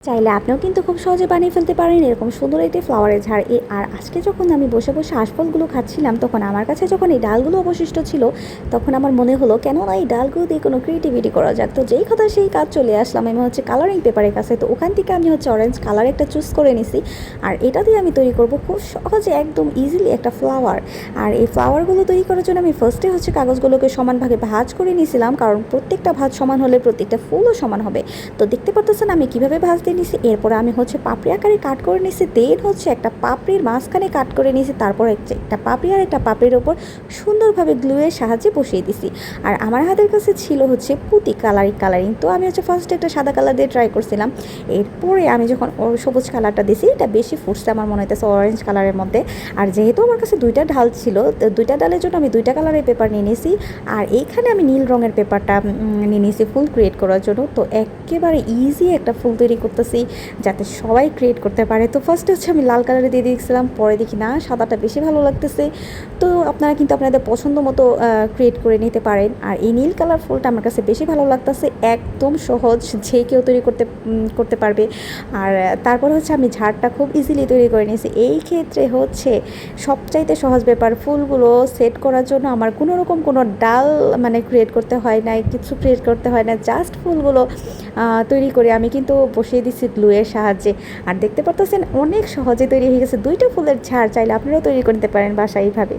চাইলে আপনিও কিন্তু খুব সহজে বানিয়ে ফেলতে পারেন এরকম সুন্দর একটি ফ্লাওয়ারের ঝাড়। আর আজকে যখন আমি বসে বসে আঁশফলগুলো খাচ্ছিলাম, তখন আমার কাছে যখন এই ডালগুলো অবশিষ্ট ছিল, তখন আমার মনে হলো কেন না এই ডালগুলো দিয়ে কোনো ক্রিয়েটিভিটি করা যাক। তো যেই কথা সেই কাজ, চলে আসলাম আমি হচ্ছে কালারিং পেপারের কাছে। তো ওখান থেকে আমি হচ্ছে অরেঞ্জ কালার একটা চুজ করে নিছি, আর এটা দিয়ে আমি তৈরি করব খুব সহজে একদম ইজিলি একটা ফ্লাওয়ার। আর এই ফ্লাওয়ারগুলো তৈরি করার জন্য আমি ফার্স্টে হচ্ছে কাগজগুলোকে সমান ভাগে ভাঁজ করে নিয়েছিলাম, কারণ প্রত্যেকটা ভাঁজ সমান হলে প্রত্যেকটা ফুলও সমান হবে। তো দেখতে পাচ্ছেন আমি কীভাবে ভাঁজ দিয়ে নিছি। এরপরে আমি হচ্ছে পাপড়ি আকারে কাট করে নিছি, দেন হচ্ছে একটা পাপড়ির মাঝখানে কাট করে নিছি, তারপর একটা পাপড়ি আর একটা পাপড়ির ওপর সুন্দরভাবে গ্লুয়ের সাহায্যে বসিয়ে দিছি। আর আমার হাতের কাছে ছিল হচ্ছে পুঁতি কালারিং। তো আমি হচ্ছে ফার্স্টে একটা সাদা কালার দিয়ে ট্রাই করছিলাম। এরপরে আমি যখন সবুজ কালারটা দিছি, এটা বেশি ফুটছে আমার মনে হইতেছে অরেঞ্জ কালারের মধ্যে। আর যেহেতু আমার কাছে দুইটা ডাল ছিল, দুইটা ডালের জন্য আমি দুইটা কালারের পেপার নিয়ে নিয়েছি। আর এইখানে আমি নীল রঙের পেপারটা নিয়ে নিয়েছি ফুল ক্রিয়েট করার জন্য। তো একেবারে ইজি একটা ফুল তৈরি করতেছি যাতে সবাই ক্রিয়েট করতে পারে। তো ফার্স্টে হচ্ছে আমি লাল কালারে দিয়ে দিয়েছিলাম, পরে দেখি না সাদাটা বেশি ভালো লাগতেছে। তো আপনারা কিন্তু আপনাদের পছন্দ মতো ক্রিয়েট করে নিতে পারেন। আর এই নীল কালার ফুলটা আমার কাছে বেশি ভালো লাগতেছে, একদম সহজ, যে কেউ তৈরি করতে পারবে। আর তারপর হচ্ছে আমি ঝাড়টা খুব ইজিলি তৈরি করে নিয়েছি। এই ক্ষেত্রে হচ্ছে সবচাইতে সহজ ব্যাপার, ফুলগুলো সেট করার জন্য আমার কোনো ডাল মানে ক্রিয়েট করতে হয় না, কিছু ক্রিয়েট করতে হয় না, জাস্ট ফুলগুলো তৈরি করে আমি কিন্তু বসিয়ে দিচ্ছি গ্লুয়ের সাহায্যে। আর দেখতে পাচ্ছেন অনেক সহজে তৈরি হয়ে গেছে দুইটা ফুলের ঝাড়। চাইলে আপনারাও তৈরি করতে পারেন বাসায় এইভাবে।